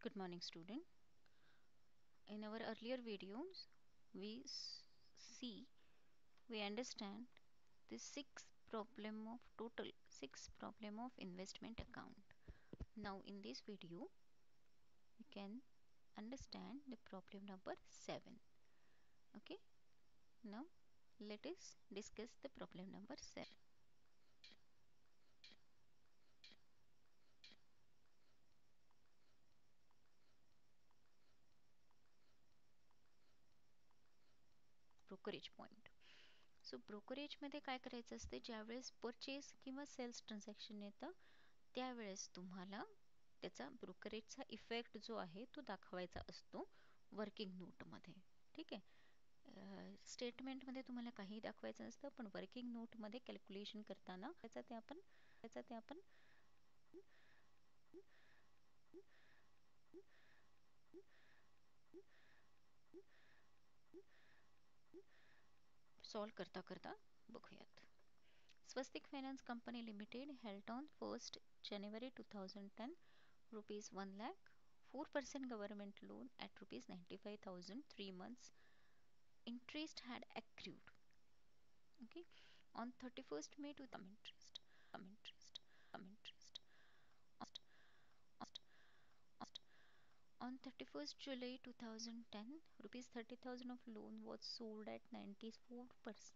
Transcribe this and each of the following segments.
Good morning, student. In our earlier videos, we see, we understand the six problem of investment account. Now, in this video, we can understand the problem number 7. Okay. Now, let us discuss the problem number 7. Brokerage point. So ब्रोकरेजमध्ये काय करायचं असते, ज्यावेळेस purchase किंवा cells transaction येतं त्यावेळेस तुम्हाला त्याचा ब्रोकरेजचा effect जो आहे तो दाखवायचा असतो वर्किंग नोटमध्ये. ठीक आहे. स्टेटमेंटमध्ये तुम्हाला काही दाखवायचं नसतं, पण वर्किंग नोटमध्ये कॅल्क्युलेशन करताना त्याचा ते आपण सॉल्व करता करता बघूयात. Swastik Finance Company Limited held on 1st January 2010 rupees 1 lakh 4% government loan at rupees 95,000 3 months interest had accrued. Okay, on 31st May to interest on 31st July 2010 rupees 30,000 of loan was sold at 94x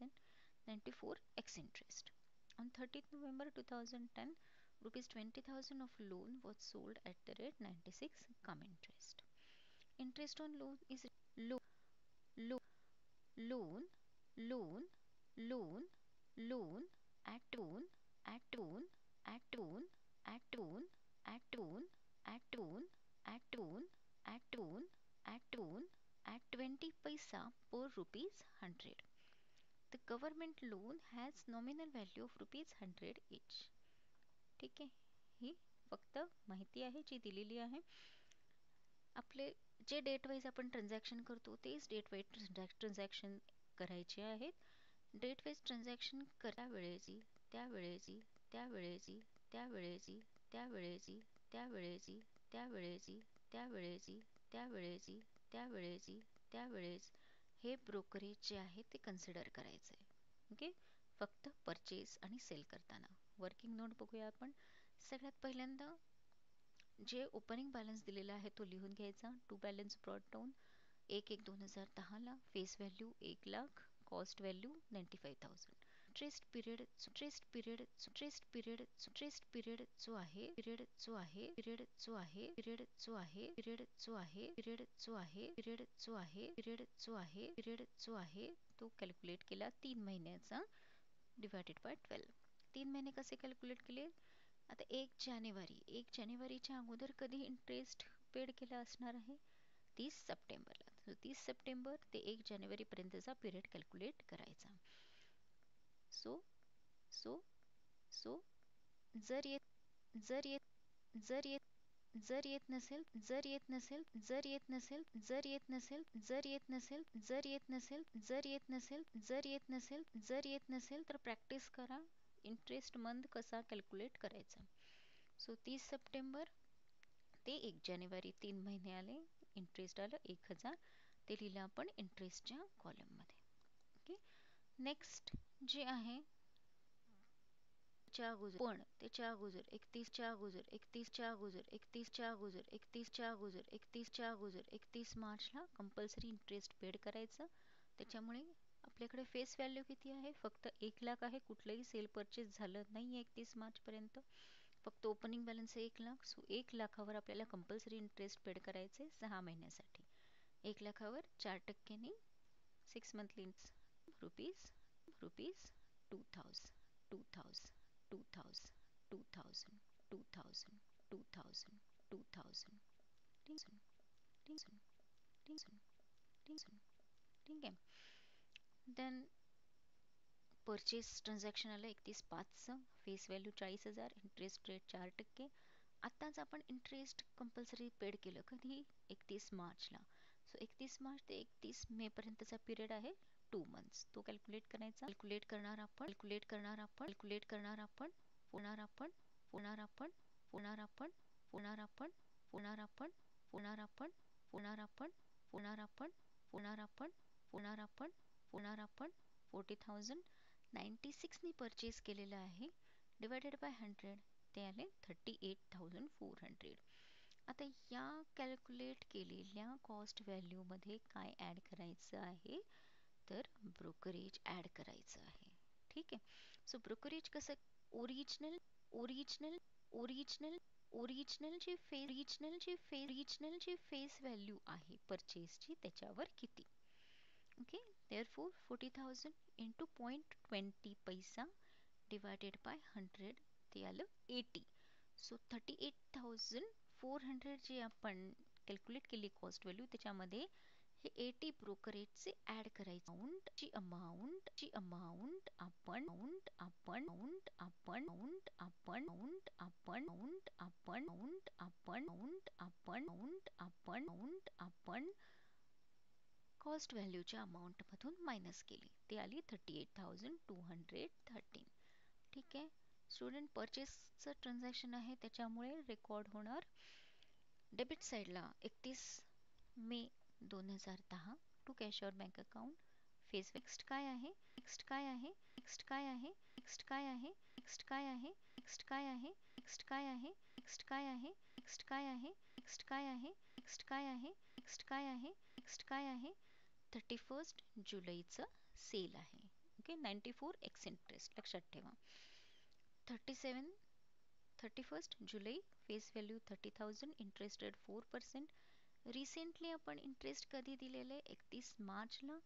interest. On 30th November 2010 rupees 20,000 of loan was sold at the rate 96 come interest. Interest on loan is loan loan loan loan loan at loan at loan at loan at loan at loan at loan at loan at loan at loan at 20 paisa per rupees 100. The government loan has nominal value of rupees 100 each. ठीक आहे, ही फक्त माहिती आहे जी दिलेली आहे. आपले जे date wise आपण ट्रान्झॅक्शन करतो तेच डेट वाईज ट्रान्झॅक्शन करायचे आहेत. डेट वाईज ट्रान्झॅक्शन त्यावेळेची त्यावेळेची त्यावेळेची त्यावेळेची त्यावेळेची त्यावेळेची त्यावेळेची त्यावेळेची त्यावेळेची त्यावेळेची त्यावेळेस हे ब्रोकरेज जे आहे ते कन्सिडर करायचं आहे. ओके, फक्त परचेस आणि सेल करताना. वर्किंग नोट बघूया आपण. सगळ्यात पहिल्यांदा जे ओपनिंग बॅलन्स दिलेला आहे तो लिहून घ्यायचा. To balance brought down 1/1/2010 face value 1 lakh, cost value 95,000. Interest period जो आहे पिरियड जो आहे पिरियड जो आहे पिरियड जो आहे पिरियड जो आहे पिरियड जो आहे पिरियड जो आहे पिरियड जो आहे पिरियड जो आहे तो कॅल्क्युलेट केला 3 महिन्याचा डिवायडेड बाय 12. 3 महिने कसे कॅल्क्युलेट केले. आता 1 जानेवारीच्या अगोदर कधी इंटरेस्ट पेड केला असणार आहे 30 सप्टेंबरला. 30 सप्टेंबर ते 1 जानेवारीपर्यंतचा पिरियड कॅल्क्युलेट करायचा. सो सो सो जर येत जर येत जर येत जर येत नसेल जर येत नसेल जर येत नसेल जर येत नसेल जर येत नसेल जर येत नसेल जर येत नसेल जर येत नसेल जर येत नसेल तर प्रॅक्टिस करा इंटरेस्ट मंथ कसा कॅल्क्युलेट करायचा. सो 30 सप्टेंबर ते 1 जानेवारी 3 महिने आले. इंटरेस्ट आलं 1,000. ते लिहिलं आपण इंटरेस्टच्या कॉलममध्ये. ओके, नेक्स्ट जे आहे पण त्याच्या अगोदर 31 मार्चला कंपल्सरी इंटरेस्ट पेड करायचं. त्याच्यामुळे आपल्याकडे फेस व्हॅल्यू किती आहे, फक्त 1 लाख आहे. कुठलंही सेल परचेस झालं नाही 31 मार्चपर्यंत. फक्त ओपनिंग बॅलन्स 1 लाख. सो 1 लाखावर आपल्याला कंपल्सरी इंटरेस्ट पेड करायचे 6 महिन्यासाठी. 1 लाखावर 4% 6 मंथली रुपीज 2000 2000 2000 2000 2000 2000 2000 ठीक आहे. देन परचेस ट्रान्झॅक्शन आलं 31/5चं. Face value 40,000. Interest rate 4%. आत्ताच आपण इंटरेस्ट कंपल्सरी पेड केलं कधी 31 मार्चला. सो 31 मार्च ते 31 मे पर्यंतचा पिरियड आहे 2 मंथ्स. तो कॅल्क्युलेट करायचा. कॅल्क्युलेट करणार आपण कॅल्क्युलेट करणार आपण कॅल्क्युलेट करणार आपण होणार आपण होणार आपण होणार आपण होणार आपण होणार आपण पुनरापण पुनरापण पुनरापण पुनरापण पुनरापण पुनरापण 40,096 नी परचेस केलेलं आहे डिवायडेड बाय 100 ते आले 38,400. आता या कॅल्क्युलेट केलेल्या कॉस्ट व्हॅल्यूमध्ये काय ॲड करायचं आहे तर ब्रोकरेज ॲड करायचं आहे. ठीक आहे. सो ब्रोकरेज कसं ओरिजिनल ओरिजिनल ओरिजिनल ओरिजिनलची फेस व्हॅल्यू आहे परचेसची त्याच्यावर किती. ओके. देअरफॉर 40,000 इंटू 0.20 पैसा डिवायडेड बाय 100 ते आलं 80. सो 38,400 जी आपण कॅल्क्युलेट केली कॉस्ट व्हॅल्यू त्याच्यामध्ये हे 80 ब्रोकरेजचे ॲड करायचं. अमाऊंट आपण कॉस्ट व्हॅल्यूच्या अमाऊंटमधून मायनस केली ते आली 38,213. ठीक आहे. स्टुडंट परचेसचं ट्रान्झॅक्शन आहे त्याच्यामुळे रेकॉर्ड होणार डेबिट साईडला 31 मे 2010 टू कॅश और बँक अकाउंट. फेस नेक्स्ट काय आहे नेक्स्ट काय आहे नेक्स्ट काय आहे नेक्स्ट काय आहे नेक्स्ट काय आहे नेक्स्ट काय आहे नेक्स्ट काय आहे नेक्स्ट काय आहे नेक्स्ट काय आहे नेक्स्ट काय आहे नेक्स्ट काय आहे नेक्स्ट काय आहे नेक्स्ट काय आहे 31 जुलैचं सेल आहे. ओके. 94 एक्स इंटरेस्ट लक्षात ठेवा. 31 जुलै फेस व्हॅल्यू 30,000 इंटरेस्ट रेट 4%. रिसेंटली आपण इंटरेस्ट कधी दिलेलं आहे 31 मार्चला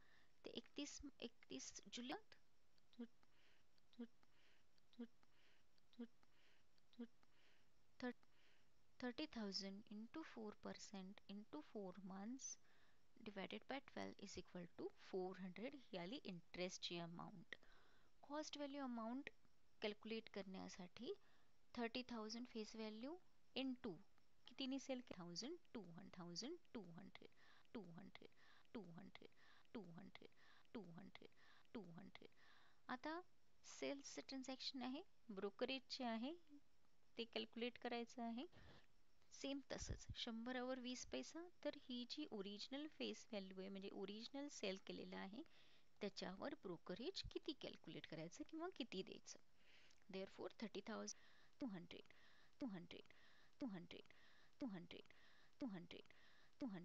ते 31 जुलै 30,000 into 4% into 4 months divided by 12 is equal to 400 ही आली इंटरेस्टची amount. Cost value amount calculate करण्यासाठी 30,000 फेस व्हॅल्यू इंटू कितीनी सेल 200. आता सेल्सचं ट्रान्झॅक्शन आहे ब्रोकरेजचे आहे ते कॅल्क्युलेट करायचं आहे. सेम तसंच 100वर 20 पैसा तर ही जी ओरिजिनल फेस व्हॅल्यू आहे म्हणजे ओरिजिनल सेल केलेलं आहे त्याच्यावर ब्रोकरेज किती कॅल्क्युलेट करायचं किंवा किती द्यायचं. देअरफॉर 30,000 200 200 200 200 200 200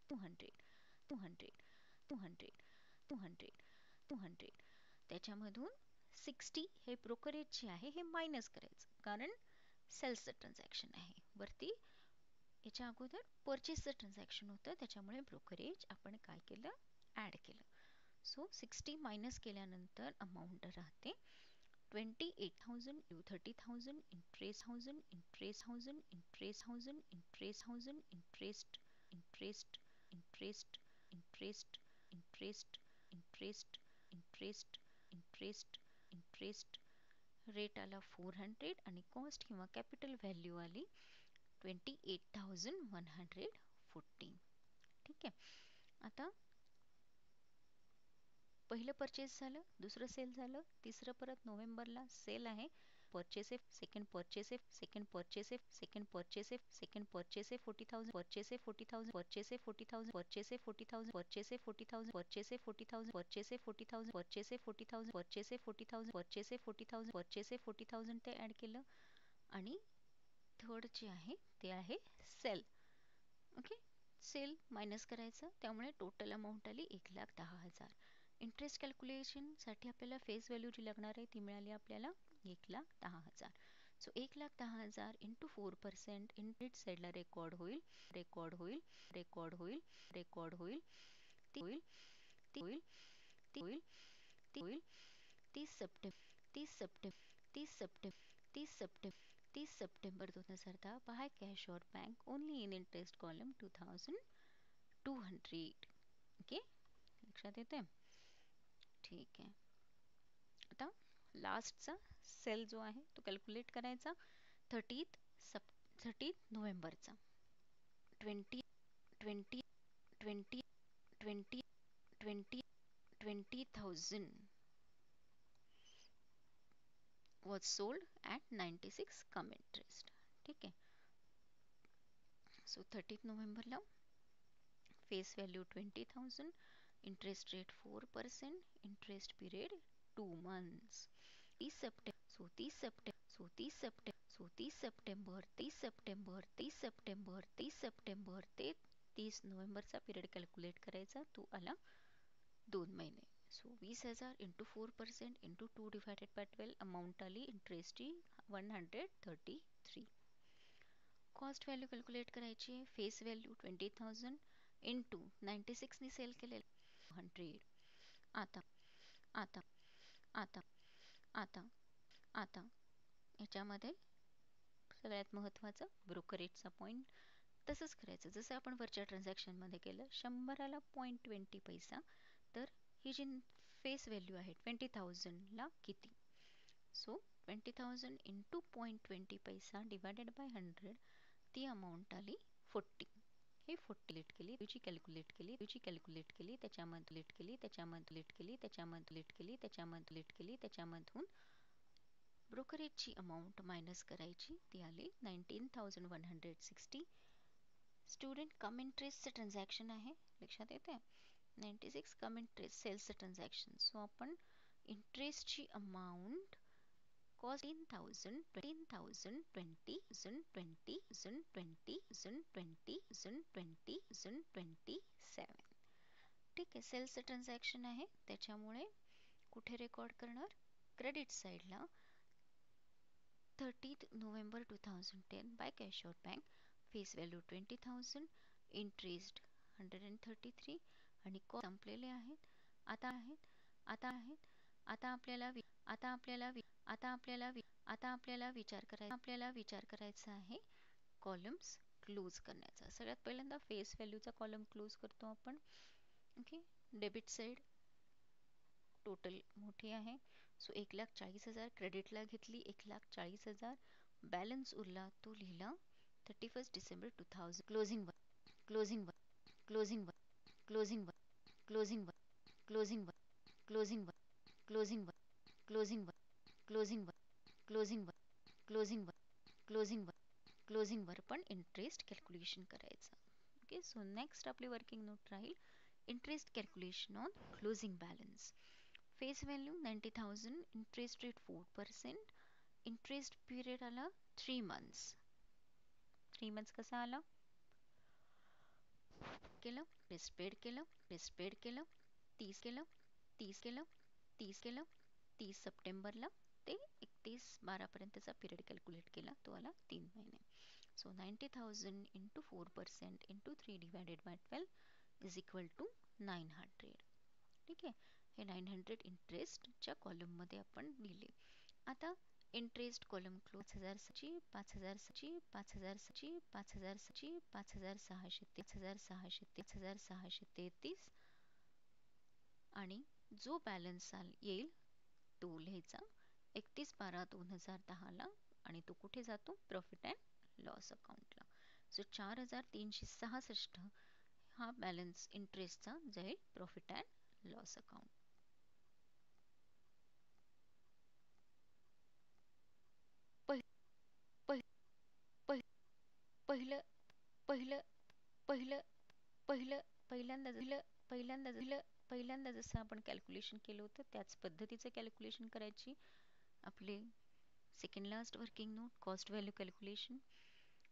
200 200 200 200 200 200 त्याच्यामधून 60 हे ब्रोकरेज जे आहे हे मायनस करायचं कारण सेल्सचं ट्रान्झॅक्शन आहे. वरती याच्या अगोदर परचेसचं ट्रान्झॅक्शन होतं त्याच्यामुळे ब्रोकरेज आपण काय केलं ॲड केलं. सो 60 मायनस केल्यानंतर अमाऊंट राहते 28,000 30,000 इंटरेस्ट रेट आला 400 आणि कॉस्ट किंवा कॅपिटल व्हॅल्यू आली 28,114. ठीक आहे. आता पहिलं परचेस झालं दुसरं सेल झालं तिसरं परत नोव्हेंबरला सेल आहे. परचेस आहे सेकंड परचेस आहे सेकंड परचेस आहे सेकंड परचेस आहे सेकंड परचेस आहे 40,000 परचेस आहे 40,000 परचेस आहे 40,000 परचेस आहे 40,000 परचेस आहे 40,000 परचेस आहे 40,000 परचेस आहे 40,000 परचेस आहे 40,000 परचेस आहे 40,000 परचेस आहे 40,000 परचेस आहे 40,000 ते ॲड केलं आणि थर्ड जे आहे ते आहे सेल. ओके. सेल मायनस करायचं त्यामुळे टोटल अमाऊंट आली 1,10,000. इंटरेस्ट कॅल्क्युलेशनसाठी आपल्याला फेस व्हॅल्यू जी लागणार आहे ती मिळाली आपल्याला 1,10,000. सो 1,10,000 इंटू 4% इंटरेस्ट साईडला रेकॉर्ड होईल रेकॉर्ड होईल रेकॉर्ड होईल रेकॉर्ड होईल ती होईल ती होईल ती होईल ती होईल 30 सप्टेंबर 2010 बाय कॅश और bank only in interest column 2,200. Okay. लक्षात येते. ठीक आहे. आता लास्टचा सेल जो आहे तो कॅल्क्युलेट करायचा 30 नोव्हेंबरचा 20 20 20 20 20 20,000 was sold at 96 come interest. ठीक आहे. सो 30 नोव्हेंबरला face value 20,000, interest rate 4%, interest period 2 months. 30 September ते 30 नोव्हेंबरचा पिरियड कॅल्क्युलेट करायचा, तो आला 2 महिने. So 20,000 into 4% into 2 divided by 12, amount आली इंटरेस्टची 133. कॉस्ट व्हॅल्यू कॅल्क्युलेट करायची, फेस व्हॅल्यू 20,000 इंटू 96 सेल केलेलं 100. आता आता आता आता आता याच्यामध्ये सगळ्यात महत्त्वाचं ब्रोकरेजचा पॉईंट. तसंच करायचं जसं आपण वरच्या ट्रान्झॅक्शनमध्ये केलं. 100ला 0.20 पैसा, तर ही जी फेस व्हॅल्यू आहे 20,000ला किती. सो 20,000 इंटू 0.20 पैसा डिवायडेड बाय 100, ती अमाऊंट आली 40. हे 40 लेट केली, तुझी कॅल्क्युलेट केली, त्याच्यामधून ब्रोकरेजची अमाऊंट मायनस करायची, ती आली 19,160. स्टुडंट कम इंटरेस्टचं ट्रान्झॅक्शन आहे, लक्षात येते. 96 कम इंटरेस्ट सेल्सचं ट्रान्झॅक्शन. सो आपण इंटरेस्टची अमाऊंट कॉस्ट 27. ठीक आहे, सेल्सचं ट्रान्झॅक्शन आहे, त्याच्यामुळे कुठे रेकॉर्ड करणार, क्रेडिट साईडला. 30 नोव्हेंबर 2010 बाय कॅशोर बँक, फेस व्हॅल्यू 20,000, इंटरेस्ट 133 आणि कॉस्ट संपलेले आहेत. आता आपल्याला विचार करायचा आहे कॉलम्स क्लोज करण्याचा. सगळ्यात पहिल्यांदा फेस व्हॅल्यूचा कॉलम क्लोज करतो आपण. ओके, डेबिट साईड टोटल मोठी आहे, सो 1,40,000 क्रेडिटला घेतली, 1,40,000. बॅलन्स उरला तो लिहिला 31 डिसेंबर 2000. क्लोजिंग वर पण इंटरेस्ट कॅल्क्युलेशन करायचं. ओके, सो नेक्स्ट आपली वर्किंग नोट राहील interest calculation on closing balance. Face value 90,000, interest rate 4%, interest period आला 3 months. 3 months कसा आला, केलं पेड केलं 30 सप्टेंबरला ते 31/12 पर्यंतचा पिरियड कॅल्क्युलेट केला, तो आला 3 महिने. So 90,000 into 4% into 3 divided by 12 is equal to 900. ठीक आहे, हे 900 इंटरेस्टच्या कॉलममध्ये आपण लिहिले. आता इंटरेस्ट कॉलम क्लोज 5,633 आणि जो बॅलन्स येईल तो लिहायचा 31/12/2010 आणि तो कुठे जातो, प्रॉफिट अँड लॉस अकाउंटला. सो 4,366 हा बॅलन्स इंटरेस्टचा जाईल प्रॉफिट अँड लॉस अकाउंट. पहिल्यांदा जसं आपण कॅल्क्युलेशन केलं होतं त्याच पद्धतीचं कॅल्क्युलेशन करायची. आपले second last working note, cost value calculation.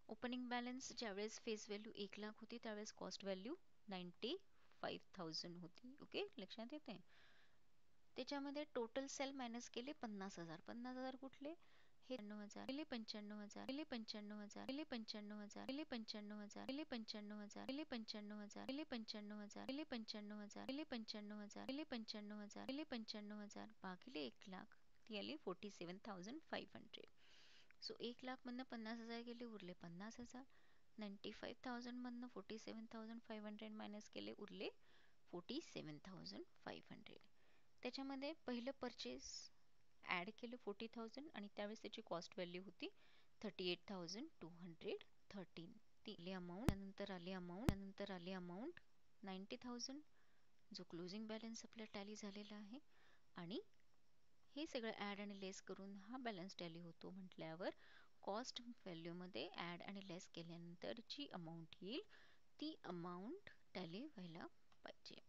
Opening balance ज्यावेळेस फेस व्हॅल्यू 1,00,000 होती त्यावेळेस कॉस्ट व्हॅल्यू 95,000 होती. ओके, लक्षात येते. त्याच्यामध्ये टोटल सेल मायनस केले 50,000. 50,000 कुठले, हे 95,000 भागिले 1,00,000, ती आली 47,500. सो 1,00,000 मधनं 50,000 गेले, उरले 50,000. 95,000 मधनं 47,500 मायनस केले, उरले 47,500. त्याच्यामध्ये पहिलं परचेस ॲड केलं 40,000 आणि त्यावेळेस त्याची कॉस्ट व्हॅल्यू होती 38,213. ती अमाऊंट त्यानंतर आली अमाऊंट 90,000 जो क्लोजिंग बॅलन्स आपला टॅली झालेला आहे. आणि हे सगळं ॲड आणि लेस करून हा बॅलन्स टॅली होतो म्हटल्यावर कॉस्ट व्हॅल्यूमध्ये ॲड आणि लेस केल्यानंतर जी अमाऊंट येईल ती अमाऊंट टॅली व्हायला पाहिजे.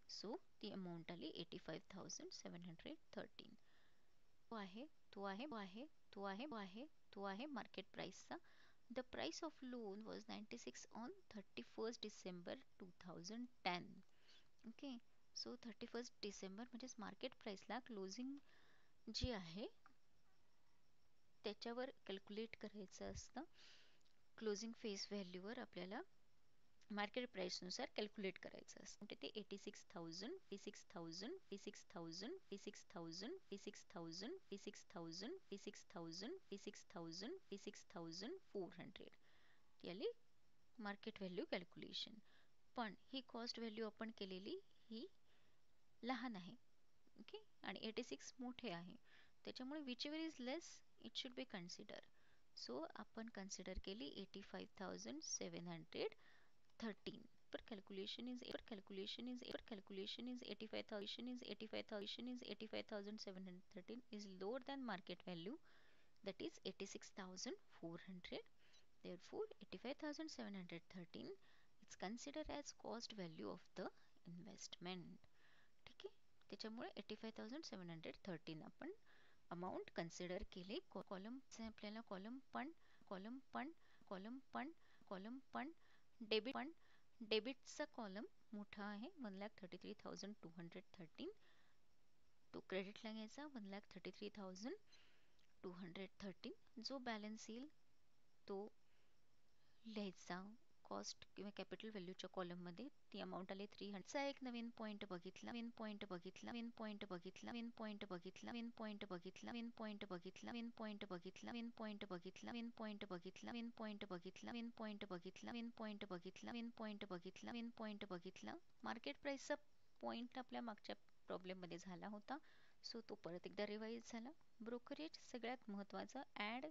सो ती अमाऊंट आली 85,713. तो आहे मार्केट प्राइसचा. The price of loan was 96 on 31 December 2010. Okay, so 31 December म्हणजेच मार्केट प्राइसला क्लोजिंग जी आहे त्याच्यावर कॅल्क्युलेट करायचं असतं. क्लोजिंग फेस व्हॅल्यूवर आपल्याला मार्केट प्राइसनुसार कॅल्क्युलेट करायचं असतं. म्हणजे ते 86,000, 86,000, 86,000, 86,000, 86,000, 86,000, 86,000, 86,000, 86,400 याली मार्केट व्हॅल्यू कॅल्क्युलेशन. पण ही कॉस्ट व्हॅल्यू आपण केलेली ही लहान आहे. ओके, आणि 86 मोठे आहे, त्याच्यामुळे which ever is less it should be consider. So आपण कन्सिडर केली 85,713. पर calculation is 85,713 is lower than market value, that is 86,400. Therefore 85,713 is considered as cost value of the investment. ठीक आहे, त्याच्यामुळे 85,713 आपण अमाऊंट कन्सिडर केली. कॉलम आपल्याला column पण डेबिटचा column मोठा आहे 1,33,213. तो क्रेडिटला घ्यायचा 1,33,213. जो बॅलन्स येईल तो लिहायचा कॉस्ट किंवा कॅपिटल व्हॅल्यूच्या कॉलममध्ये. ती अमाऊंट आली 300. चा एक नवीन पॉईंट बघितला. मार्केट प्राइसचा पॉईंट आपल्या मागच्या प्रॉब्लेममध्ये झाला होता, सो तो परत एकदा रिवाइज झाला. ब्रोकरेज सगळ्यात महत्त्वाचं, ॲड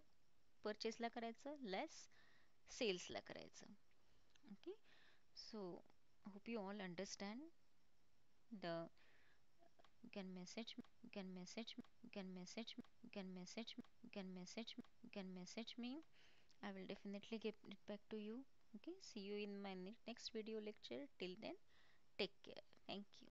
परचेसला करायचं, लेस सेल्सला करायचं. Okay, so hope you all understand. The you can message me, you can message me, you can message me, you can message me, you can message me, you can message me. I will definitely get it back to you. Okay, see you in my next video lecture. Till then, take care. Thank you.